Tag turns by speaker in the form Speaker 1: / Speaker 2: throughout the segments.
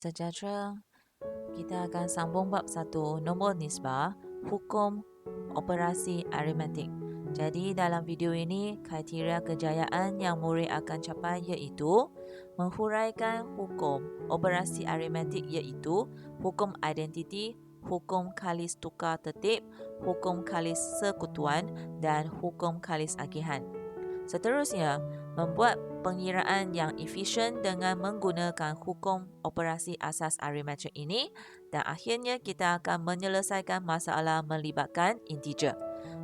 Speaker 1: Sejahtera, kita akan sambung bab 1, nombor nisbah, hukum operasi aritmetik. Jadi dalam video ini, kriteria kejayaan yang murid akan capai iaitu menghuraikan hukum operasi aritmetik iaitu hukum identiti, hukum kalis tukar tertib, hukum kalis sekutuan dan hukum kalis agihan. Seterusnya, membuat pengiraan yang efisien dengan menggunakan hukum operasi asas aritmetik ini dan akhirnya kita akan menyelesaikan masalah melibatkan integer.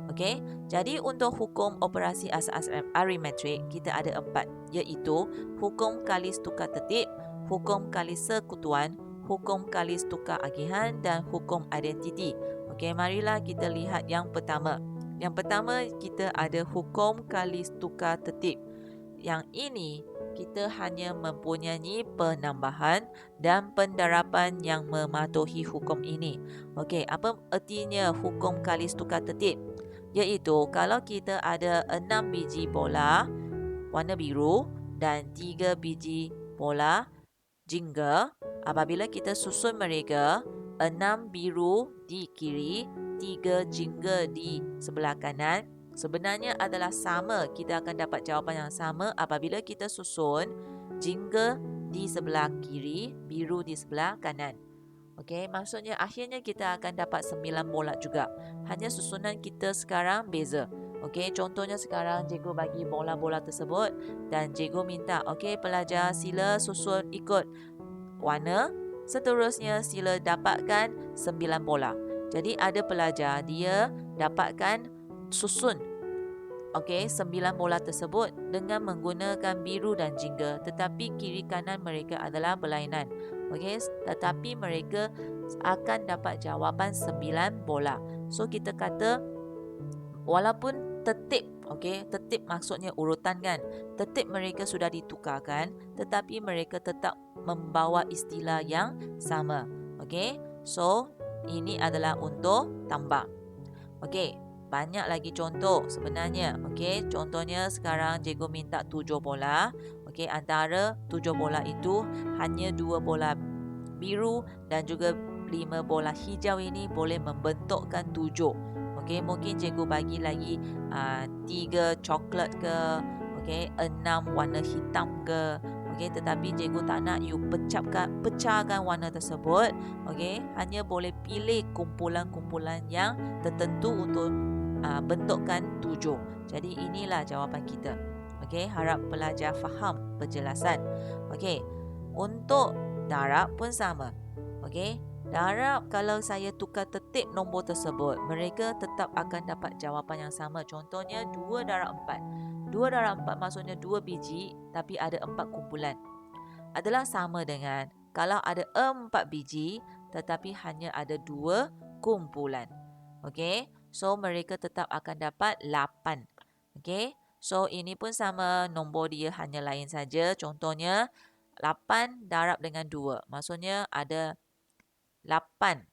Speaker 1: Okey, jadi untuk hukum operasi asas aritmetik kita ada 4 iaitu hukum kalis tukar tertib, hukum kalis sekutuan, hukum kalis tukar agihan dan hukum identiti. Okey, marilah kita lihat yang pertama. Yang pertama kita ada hukum kalis tukar tertib. Yang ini kita hanya mempunyai penambahan dan pendarapan yang mematuhi hukum ini. Okey, apa artinya hukum kalis tukar tertib? Iaitu kalau kita ada 6 biji bola warna biru dan 3 biji bola jingga, apabila kita susun mereka, 6 biru di kiri, 3 jingga di sebelah kanan, sebenarnya adalah sama. Kita akan dapat jawapan yang sama apabila kita susun jingga di sebelah kiri, biru di sebelah kanan. Okey, maksudnya akhirnya kita akan dapat 9 bola juga. Hanya susunan kita sekarang beza. Okey, contohnya sekarang cikgu bagi bola-bola tersebut dan cikgu minta, okey pelajar sila susun ikut warna. Seterusnya sila dapatkan 9 bola. Jadi ada pelajar dia dapatkan susun 9 bola tersebut dengan menggunakan biru dan jingga, tetapi kiri kanan mereka adalah berlainan. Okey, tetapi mereka akan dapat jawapan 9 bola. So kita kata walaupun tertib, tertib maksudnya urutan kan. Tertib mereka sudah ditukarkan, tetapi mereka tetap membawa istilah yang sama. Okey, so ini adalah untuk tambah. Okey, banyak lagi contoh sebenarnya. Okey, contohnya sekarang cikgu minta 7 bola. Okey, antara 7 bola itu hanya 2 bola biru dan juga 5 bola hijau ini boleh membentukkan 7. Okey, mungkin cikgu bagi lagi 3 coklat ke, okey, 6 warna hitam ke. Okey, tetapi cikgu tak nak you pecahkan warna tersebut. Okey, hanya boleh pilih kumpulan-kumpulan yang tertentu untuk bentukkan 7. Jadi inilah jawapan kita. Okey, harap pelajar faham penjelasan. Okey, untuk darab pun sama. Okey, darab kalau saya tukar tertib nombor tersebut, mereka tetap akan dapat jawapan yang sama. Contohnya 2 darab 4. 2 darab 4 maksudnya 2 biji tapi ada 4 kumpulan. Adalah sama dengan kalau ada 4 biji tetapi hanya ada 2 kumpulan. Okey, so mereka tetap akan dapat 8. Okey, so ini pun sama, nombor dia hanya lain saja. Contohnya 8 darab dengan 2. Maksudnya ada 8.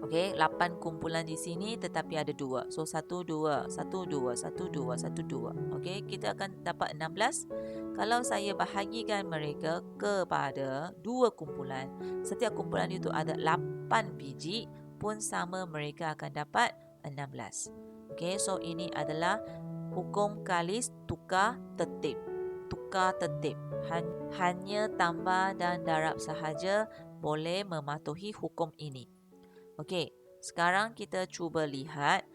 Speaker 1: Okey, 8 kumpulan di sini tetapi ada 2. So 1 2 1 2 1 2 1 2. Okey, kita akan dapat 16. Kalau saya bahagikan mereka kepada 2 kumpulan, setiap kumpulan itu ada 8 biji, pun sama mereka akan dapat 16. Okey, so ini adalah hukum kalis tukar tertib. Tukar tertib. Hanya tambah dan darab sahaja boleh mematuhi hukum ini. Okey, sekarang kita cuba lihat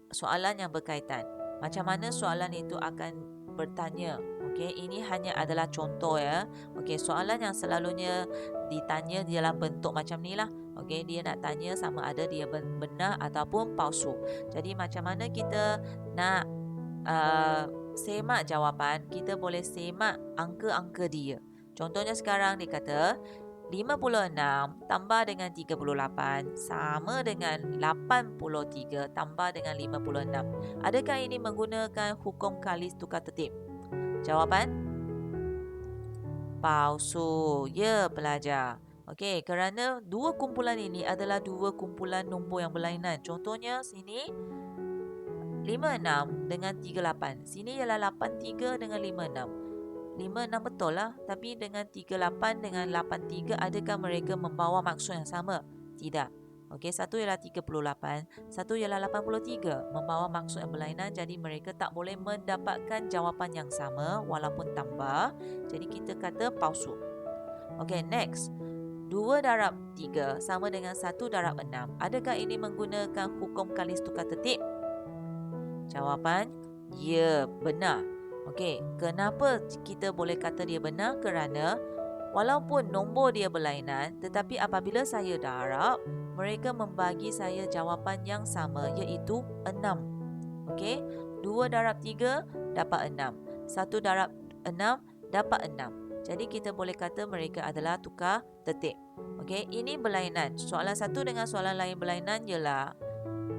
Speaker 1: soalan yang berkaitan. Macam mana soalan itu akan bertanya. Okey, ini hanya adalah contoh ya. Okey, soalan yang selalunya ditanya dalam bentuk macam ni lah. Okey, dia nak tanya sama ada dia benar ataupun palsu. Jadi macam mana kita nak semak jawapan, kita boleh semak angka-angka dia. Contohnya sekarang dia kata 56 tambah dengan 38 sama dengan 83 tambah dengan 56. Adakah ini menggunakan hukum kalis tukar tertib? Jawapan? Palsu. Ya, pelajar. Okey, kerana 2 kumpulan ini adalah 2 kumpulan nombor yang berlainan. Contohnya sini 56 dengan 38. Sini ialah 83 dengan 56. 5, 6 betul lah. Tapi dengan 38 dengan 83, adakah mereka membawa maksud yang sama? Tidak. Okey, satu ialah 38, satu ialah 83. Membawa maksud yang berlainan, jadi mereka tak boleh mendapatkan jawapan yang sama walaupun tambah. Jadi kita kata palsu. Okey, next. 2 darab 3 sama dengan 1 darab 6. Adakah ini menggunakan hukum kalis tukar tertib? Jawapan, ya, benar. Okey, kenapa kita boleh kata dia benar? Kerana walaupun nombor dia berlainan, tetapi apabila saya darab, mereka membagi saya jawapan yang sama, iaitu 6. Okey, 2 darab 3 dapat 6. 1 darab 6 dapat 6. Jadi kita boleh kata mereka adalah tukar tertib. Okey, ini berlainan. Soalan satu dengan soalan lain berlainan ialah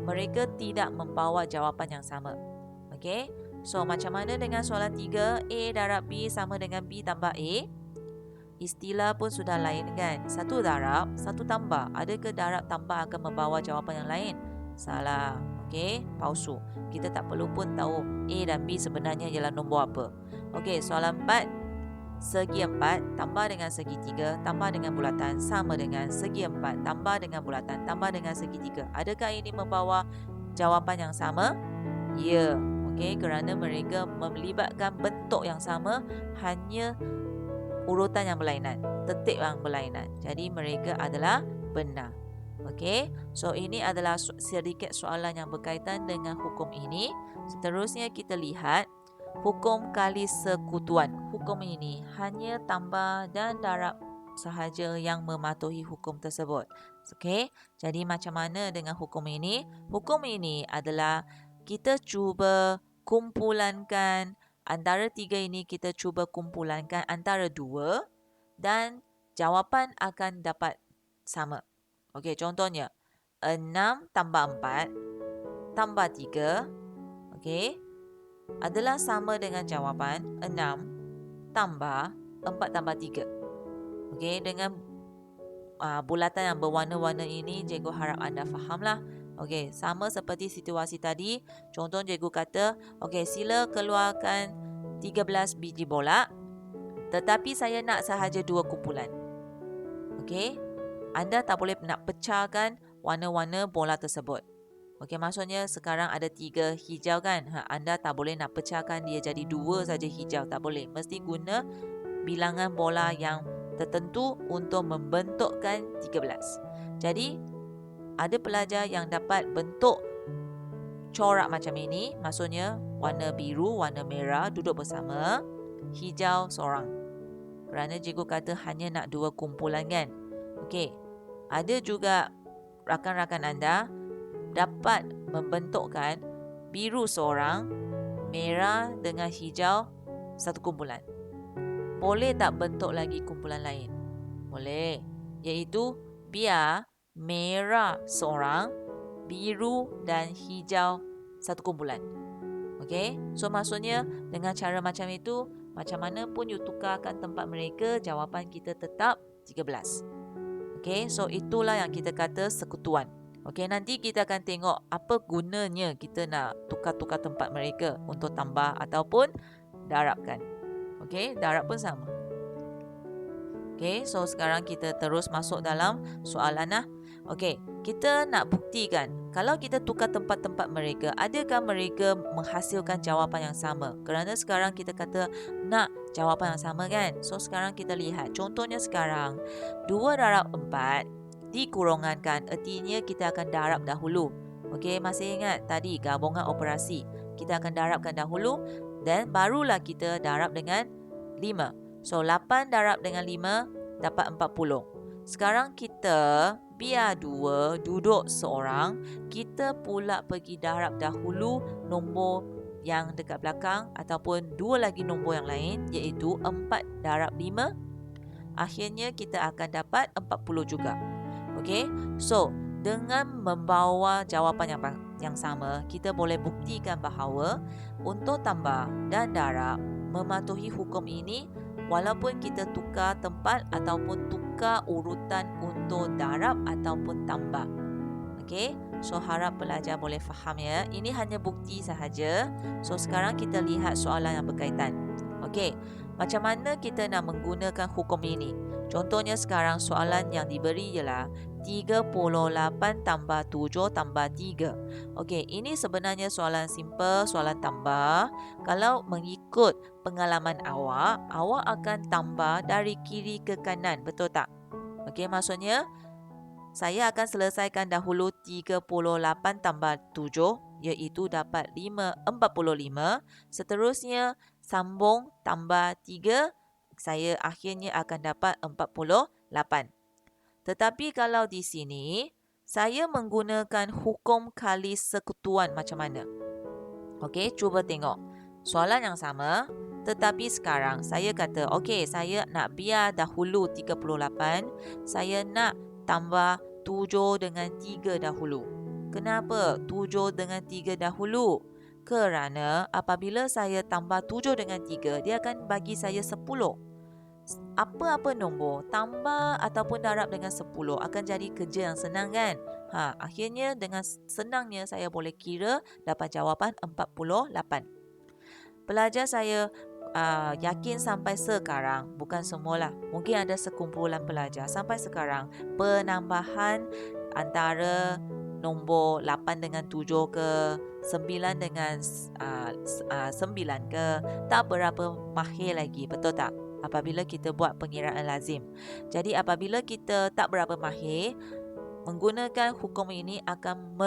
Speaker 1: mereka tidak membawa jawapan yang sama. Okey, so macam mana dengan soalan 3? A darab B sama dengan B tambah A. Istilah pun sudah lain kan? Satu darab, satu tambah. Adakah darab tambah akan membawa jawapan yang lain? Salah. Okey, palsu. Kita tak perlu pun tahu A dan B sebenarnya ialah nombor apa. Okey, soalan 4. Segi 4 tambah dengan segi 3 tambah dengan bulatan sama dengan segi 4 tambah dengan bulatan tambah dengan segi 3. Adakah ini membawa jawapan yang sama? Ya. Okey, kerana mereka melibatkan bentuk yang sama, hanya urutan yang berlainan, tertib yang berlainan. Jadi mereka adalah benar. Okey, so ini adalah sedikit soalan yang berkaitan dengan hukum ini. Seterusnya kita lihat hukum kali sekutuan. Hukum ini hanya tambah dan darab sahaja yang mematuhi hukum tersebut. Okey, jadi macam mana dengan hukum ini? Hukum ini adalah kita cuba kumpulankan antara 3 ini, kita cuba kumpulankan antara 2 dan jawapan akan dapat sama. Okey, contohnya 6 tambah 4 tambah 3, okey, adalah sama dengan jawapan 6 tambah 4 tambah 3. Okey, dengan bulatan yang berwarna-warna ini, cikgu harap anda fahamlah. Okey, sama seperti situasi tadi. Contoh cikgu kata, okey, sila keluarkan 13 biji bola, tetapi saya nak sahaja 2 kumpulan. Okey, anda tak boleh nak pecahkan warna-warna bola tersebut. Okey, maksudnya sekarang ada 3 hijau kan? Anda tak boleh nak pecahkan dia jadi 2 saja hijau. Tak boleh. Mesti guna bilangan bola yang tertentu untuk membentukkan 13. Jadi, ada pelajar yang dapat bentuk corak macam ini, maksudnya warna biru, warna merah duduk bersama, hijau seorang. Kerana cikgu kata hanya nak 2 kumpulan kan. Okey, ada juga rakan-rakan anda dapat membentukkan biru seorang, merah dengan hijau satu kumpulan. Boleh tak bentuk lagi kumpulan lain? Boleh. Iaitu biar merah seorang, biru dan hijau satu kumpulan. Okey, so maksudnya dengan cara macam itu, macam mana pun you tukarkan tempat mereka, jawapan kita tetap 13. Okey, so itulah yang kita kata sekutuan. Okey, nanti kita akan tengok apa gunanya kita nak tukar-tukar tempat mereka untuk tambah ataupun darabkan. Okey, darab pun sama. Okey, so sekarang kita terus masuk dalam soalan lah. Okey, kita nak buktikan kalau kita tukar tempat-tempat mereka, adakah mereka menghasilkan jawapan yang sama? Kerana sekarang kita kata nak jawapan yang sama kan? So sekarang kita lihat. Contohnya sekarang 2 darab 4 dikurangkan, artinya kita akan darab dahulu. Okey, masih ingat tadi gabungan operasi. Kita akan darabkan dahulu dan barulah kita darab dengan 5. So 8 darab dengan 5 dapat 40. Sekarang kita biar 2 duduk seorang, kita pula pergi darab dahulu nombor yang dekat belakang ataupun 2 lagi nombor yang lain, iaitu 4 darab 5. Akhirnya kita akan dapat 40 juga. Okey, so dengan membawa jawapan yang sama, kita boleh buktikan bahawa untuk tambah dan darab mematuhi hukum ini walaupun kita tukar tempat ataupun tukar urutan untuk darab ataupun tambah. Okey, so harap pelajar boleh faham ya. Ini hanya bukti sahaja. So sekarang kita lihat soalan yang berkaitan. Okey, macam mana kita nak menggunakan hukum ini? Contohnya sekarang soalan yang diberi ialah 38 tambah 7 tambah 3. Okey, ini sebenarnya soalan simple, soalan tambah. Kalau mengikut pengalaman awak, awak akan tambah dari kiri ke kanan, betul tak? Okey, maksudnya saya akan selesaikan dahulu 38 tambah 7, iaitu dapat 45. Seterusnya sambung tambah 3, saya akhirnya akan dapat 48. Tetapi kalau di sini, saya menggunakan hukum kali sekutuan macam mana? Okey, cuba tengok. Soalan yang sama, tetapi sekarang saya kata, okey, saya nak biar dahulu 38, saya nak tambah 7 dengan 3 dahulu. Kenapa 7 dengan 3 dahulu? Kerana apabila saya tambah 7 dengan 3, dia akan bagi saya 10. Apa-apa nombor, tambah ataupun darab dengan 10 akan jadi kerja yang senang kan? Akhirnya dengan senangnya saya boleh kira dapat jawapan 48. Pelajar saya yakin sampai sekarang, bukan semualah, mungkin ada sekumpulan pelajar sampai sekarang, penambahan antara nombor 8 dengan 7 ke, 9 dengan 9 ke, tak berapa mahir lagi, betul tak? Apabila kita buat pengiraan lazim. Jadi apabila kita tak berapa mahir, menggunakan hukum ini akan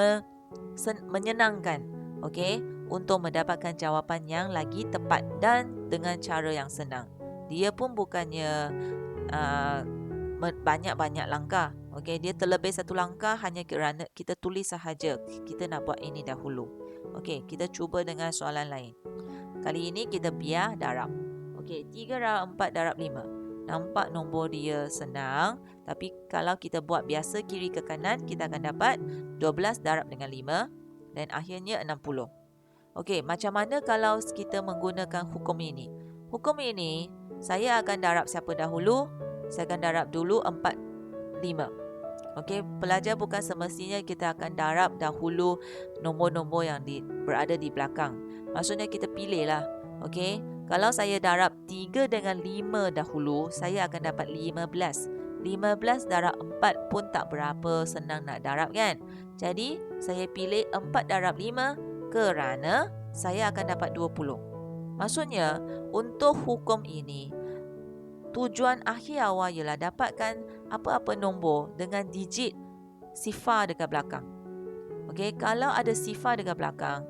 Speaker 1: menyenangkan, okey, untuk mendapatkan jawapan yang lagi tepat dan dengan cara yang senang. Dia pun bukannya banyak-banyak langkah. Okey, dia terlebih satu langkah hanya kerana kita tulis sahaja. Kita nak buat ini dahulu. Okey, kita cuba dengan soalan lain. Kali ini kita biar darab. Okey, 3 darab 4 darab 5. Nampak nombor dia senang, tapi kalau kita buat biasa kiri ke kanan, kita akan dapat 12 darab dengan 5 dan akhirnya 60. Okey, macam mana kalau kita menggunakan hukum ini? Hukum ini, saya akan darab siapa dahulu? Saya akan darab dulu 4, 5. Okey, pelajar bukan semestinya kita akan darab dahulu nombor-nombor yang berada di belakang. Maksudnya kita pilihlah. Okey, kalau saya darab 3 dengan 5 dahulu, saya akan dapat 15. 15 darab 4 pun tak berapa senang nak darab kan? Jadi, saya pilih 4 darab 5 kerana saya akan dapat 20. Maksudnya, untuk hukum ini, tujuan akhir awal ialah dapatkan apa-apa nombor dengan digit sifar dekat belakang. Okey, kalau ada sifar dekat belakang,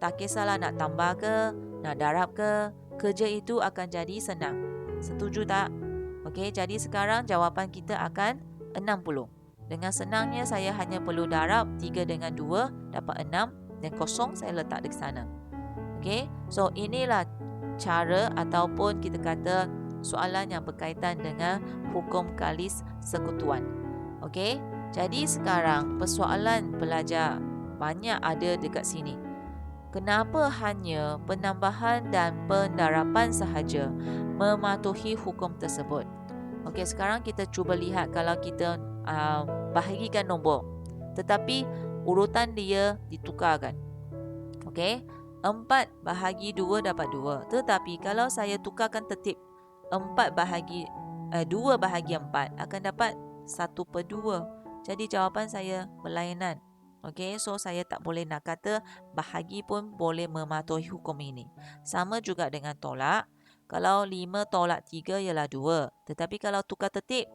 Speaker 1: tak kisahlah nak tambah ke, nak darab ke, kerja itu akan jadi senang. Setuju tak? Okey, jadi sekarang jawapan kita akan 60. Dengan senangnya saya hanya perlu darab 3 dengan 2 dapat 6 dan kosong saya letak di sana. Okey, so inilah cara ataupun kita kata soalan yang berkaitan dengan hukum kalis sekutuan. Okey, jadi sekarang persoalan pelajar banyak ada dekat sini. Kenapa hanya penambahan dan pendaraban sahaja mematuhi hukum tersebut? Okey, sekarang kita cuba lihat kalau kita bahagikan nombor, tetapi urutan dia ditukarkan. Okey, 4 bahagi 2 dapat 2. Tetapi kalau saya tukarkan tertib 2 bahagi 4 akan dapat 1/2. Jadi jawapan saya berlainan. Okey, so saya tak boleh nak kata bahagi pun boleh mematuhi hukum ini. Sama juga dengan tolak. Kalau 5 tolak 3 ialah 2. Tetapi kalau tukar tertib,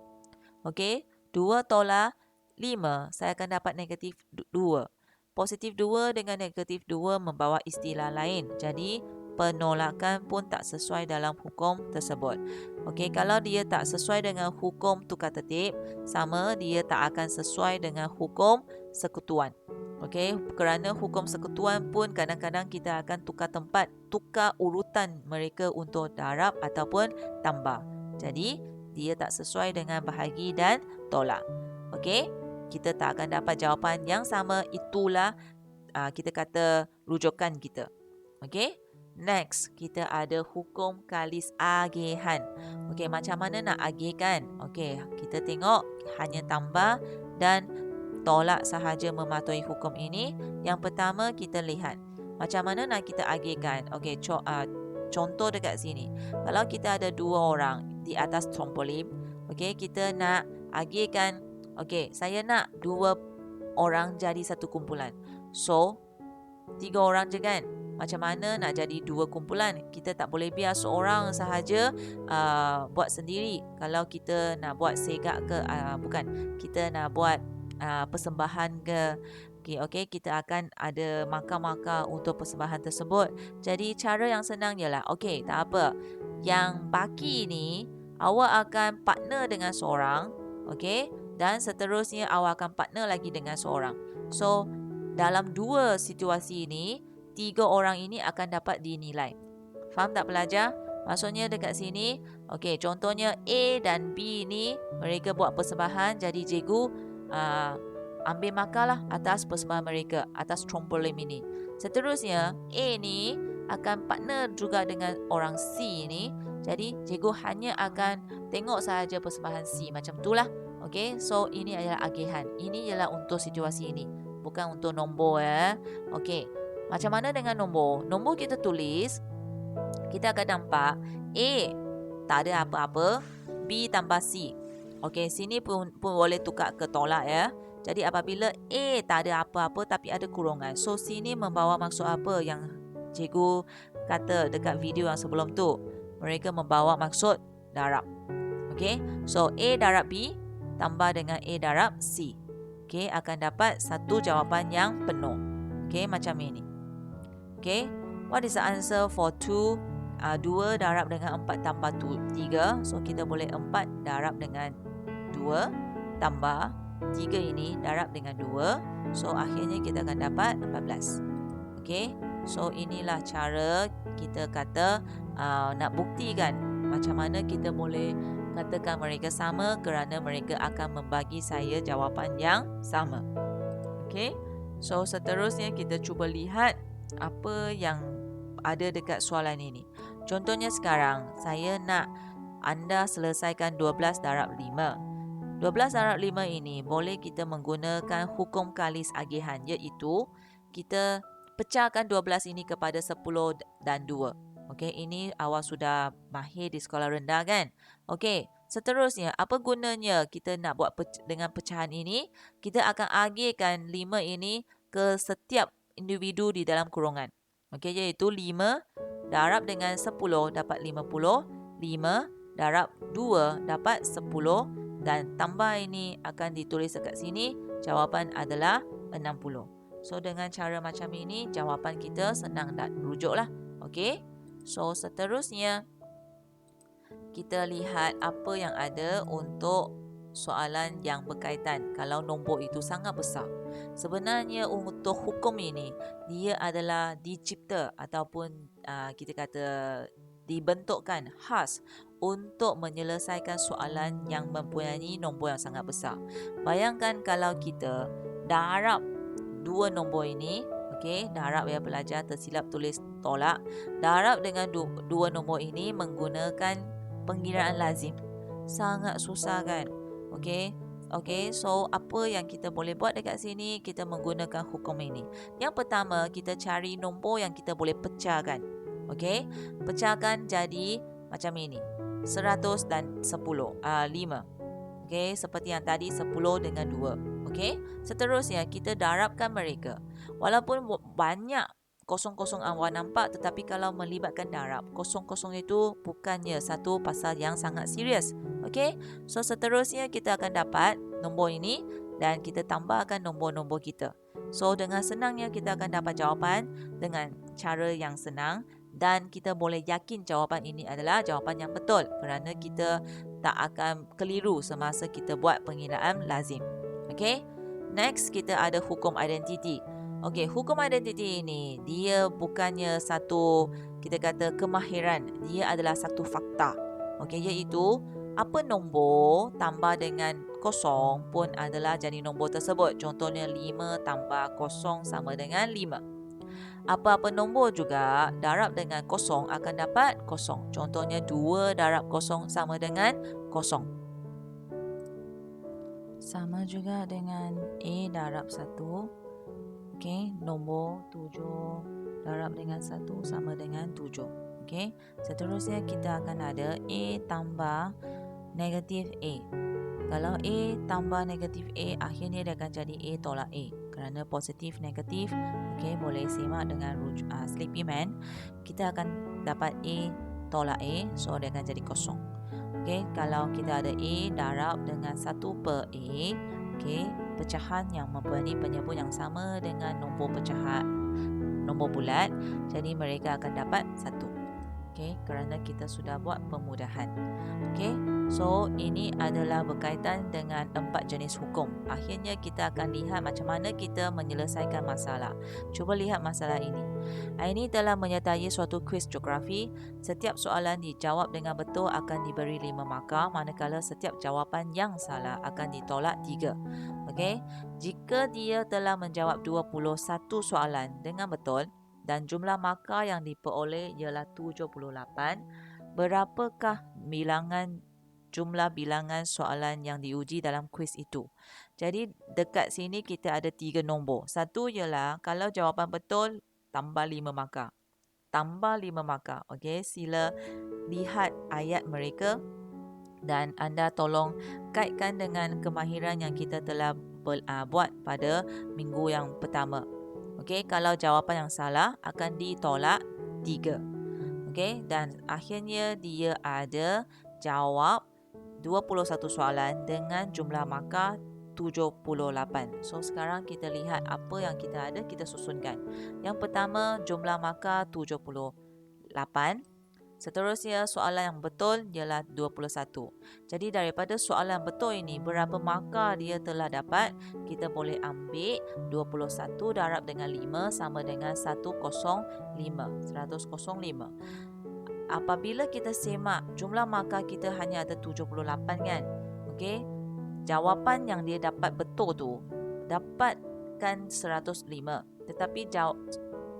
Speaker 1: okey, 2 tolak 5, saya akan dapat negatif 2. Positif 2 dengan negatif 2 membawa istilah lain. Jadi, penolakan pun tak sesuai dalam hukum tersebut. Okey, kalau dia tak sesuai dengan hukum tukar tertib, sama dia tak akan sesuai dengan hukum sekutuan. Okey, kerana hukum sekutuan pun kadang-kadang kita akan tukar tempat, tukar urutan mereka untuk darab ataupun tambah. Jadi, dia tak sesuai dengan bahagi dan tolak. Okey, kita tak akan dapat jawapan yang sama. Itulah kita kata rujukan kita. Okey, next kita ada hukum kalis agihan. Okey, macam mana nak agihkan? Okey, kita tengok hanya tambah dan tolak sahaja mematuhi hukum ini. Yang pertama kita lihat macam mana nak kita agihkan. Okey, contoh dekat sini. Kalau kita ada 2 orang di atas trampolin, okey, kita nak agihkan, okey, saya nak 2 orang jadi satu kumpulan. So, 3 orang je kan? Macam mana nak jadi 2 kumpulan? Kita tak boleh biar seorang sahaja buat sendiri. Kalau kita nak buat segak ke, bukan, kita nak buat persembahan ke, okey, kita akan ada markah-markah untuk persembahan tersebut. Jadi cara yang senang ialah, okey, tak apa. Yang baki ni awak akan partner dengan seorang, okey, dan seterusnya awak akan partner lagi dengan seorang. So, dalam 2 situasi ini, 3 orang ini akan dapat dinilai. Faham tak pelajar? Maksudnya dekat sini, okey, contohnya A dan B ni mereka buat persembahan, jadi cikgu ambil markah lah atas persembahan mereka, atas trampolin ini. Seterusnya, A ni akan partner juga dengan orang C ni, jadi cikgu hanya akan tengok sahaja persembahan C, macam itulah. Okey, so ini adalah agihan. Ini ialah untuk situasi ini, bukan untuk nombor ya. Okey, macam mana dengan nombor? Nombor kita tulis, kita akan nampak A tak ada apa-apa, B tambah C. Okey, sini pun boleh tukar ke tolak ya. Jadi apabila A tak ada apa-apa tapi ada kurungan, so sini membawa maksud apa yang cikgu kata dekat video yang sebelum tu? Mereka membawa maksud darab. Okey, so A darab B tambah dengan A darab C. Okey, akan dapat satu jawapan yang penuh. Okey, macam ini. Okey, what is the answer for 2 darab dengan 4 tambah 3? So, kita boleh 4 darab dengan 2 tambah 3 ini darab dengan 2. So, akhirnya kita akan dapat 14. Okey, so inilah cara kita kata nak buktikan macam mana kita boleh katakan mereka sama kerana mereka akan membagi saya jawapan yang sama. Okey, so seterusnya kita cuba lihat apa yang ada dekat soalan ini. Contohnya sekarang, saya nak anda selesaikan 12 darab 5. 12 darab 5 ini boleh kita menggunakan hukum kalis agihan, iaitu kita pecahkan 12 ini kepada 10 dan 2. Okey, ini awak sudah mahir di sekolah rendah kan? Okey, seterusnya apa gunanya kita nak buat dengan pecahan ini? Kita akan agihkan 5 ini ke setiap individu di dalam kurungan. Okey, iaitu 5 darab dengan 10 dapat 50, 5 darab 2 dapat 10 dan tambah ini akan ditulis dekat sini, jawapan adalah 60. So dengan cara macam ini jawapan kita senang dan rujuklah. Okey. So seterusnya kita lihat apa yang ada untuk soalan yang berkaitan kalau nombor itu sangat besar. Sebenarnya untuk hukum ini dia adalah dicipta ataupun kita kata dibentukkan khas untuk menyelesaikan soalan yang mempunyai nombor yang sangat besar. Bayangkan kalau kita darab 2 nombor ini, okey, darab ya pelajar, tersilap tulis tolak. Darab dengan 2 nombor ini menggunakan pengiraan lazim. Sangat susah kan? Okey. Okey, so apa yang kita boleh buat dekat sini? Kita menggunakan hukum ini. Yang pertama, kita cari nombor yang kita boleh pecahkan. Okey, pecahkan jadi macam ini. 100 dan 10, 5. Okey, seperti yang tadi 10 dengan 2. Okey, seterusnya kita darabkan mereka. Walaupun banyak kosong-kosong awak nampak, tetapi kalau melibatkan darab, kosong-kosong itu bukannya satu pasal yang sangat serius. Okey, so seterusnya kita akan dapat nombor ini dan kita tambahkan nombor-nombor kita. So dengan senangnya kita akan dapat jawapan dengan cara yang senang dan kita boleh yakin jawapan ini adalah jawapan yang betul kerana kita tak akan keliru semasa kita buat pengiraan lazim. Okey, next kita ada hukum identiti. Okey, hukum identiti ini dia bukannya satu kita kata kemahiran, dia adalah satu fakta. Okey, iaitu apa nombor tambah dengan kosong pun adalah jadi nombor tersebut. Contohnya 5 tambah kosong sama dengan 5. Apa-apa nombor juga darab dengan kosong akan dapat kosong. Contohnya 2 darab kosong sama dengan kosong. Sama juga dengan A darab 1. Okey, nombor 7 darab dengan 1 sama dengan 7. Okey, seterusnya kita akan ada A tambah negatif A. Kalau A tambah negatif A, akhirnya dia akan jadi A tolak A. Kerana positif negatif, okey, boleh simak dengan Sleepy Man. Kita akan dapat A tolak A, so dia akan jadi kosong. Okey, kalau kita ada A darab dengan 1 per A, okey, pecahan yang mempunyai penyebut yang sama dengan nombor pecahan nombor bulat, jadi mereka akan dapat 1. Okey, kerana kita sudah buat pemudahan. Okey, so ini adalah berkaitan dengan 4 jenis hukum. Akhirnya kita akan lihat macam mana kita menyelesaikan masalah. Cuba lihat masalah ini. Ini telah menyertai suatu kuis geografi. Setiap soalan dijawab dengan betul akan diberi 5 markah, manakala setiap jawapan yang salah akan ditolak 3. Okey, jika dia telah menjawab 21 soalan dengan betul dan jumlah markah yang diperoleh ialah 78, berapakah jumlah bilangan soalan yang diuji dalam kuis itu? Jadi dekat sini kita ada 3 nombor. Satu ialah kalau jawapan betul tambah 5 markah. Tambah 5 markah. Okey, sila lihat ayat mereka dan anda tolong kaitkan dengan kemahiran yang kita telah buat pada minggu yang pertama. Okey, kalau jawapan yang salah akan ditolak 3. Okey, dan akhirnya dia ada jawab 21 soalan dengan jumlah markah 78. So sekarang kita lihat apa yang kita ada, kita susunkan. Yang pertama, jumlah markah 78. Seterusnya, soalan yang betul ialah 21. Jadi daripada soalan betul ini, berapa markah dia telah dapat, kita boleh ambil 21 darab dengan 5 sama dengan 105. Apabila kita semak, jumlah markah kita hanya ada 78 kan? Okey, jawapan yang dia dapat betul tu, dapatkan 105. Tetapi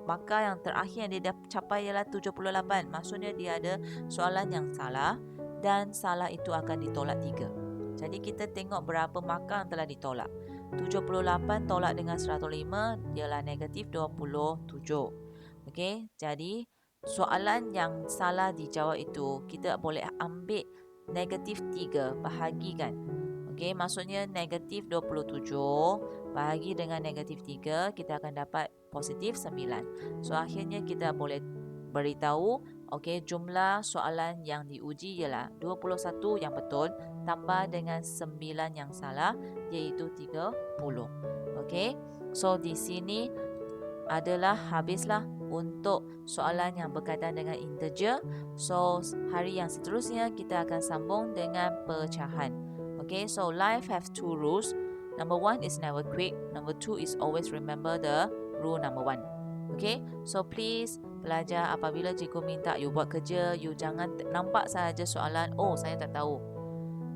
Speaker 1: markah yang terakhir yang dia dah capai ialah 78. Maksudnya dia ada soalan yang salah dan salah itu akan ditolak 3. Jadi kita tengok berapa markah yang telah ditolak. 78 tolak dengan 105 ialah negatif 27. Okey, jadi soalan yang salah dijawab itu kita boleh ambil negatif 3 bahagikan. Okey, maksudnya negatif 27 bahagi dengan negatif 3, kita akan dapat positif 9. So akhirnya kita boleh beritahu, okey, jumlah soalan yang diuji ialah 21 yang betul tambah dengan 9 yang salah, iaitu 30. Okey, so di sini adalah habislah untuk soalan yang berkaitan dengan integer. So hari yang seterusnya kita akan sambung dengan pecahan. Okay, so life have 2 rules. Number 1 is never quit. Number 2 is always remember the rule number 1. Okay, so please pelajar, apabila cikgu minta you buat kerja, you jangan nampak sahaja soalan, oh saya tak tahu.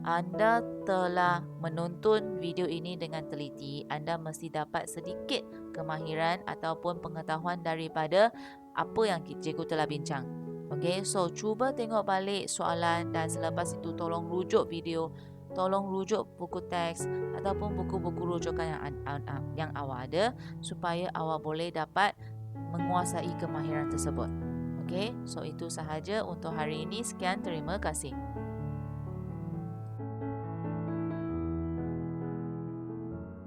Speaker 1: Anda telah menonton video ini dengan teliti, anda mesti dapat sedikit kemahiran ataupun pengetahuan daripada apa yang cikgu telah bincang. Okay, so cuba tengok balik soalan dan selepas itu tolong rujuk video, tolong rujuk buku teks ataupun buku-buku rujukan yang awak ada supaya awak boleh dapat menguasai kemahiran tersebut. Okey, so itu sahaja untuk hari ini. Sekian, terima kasih.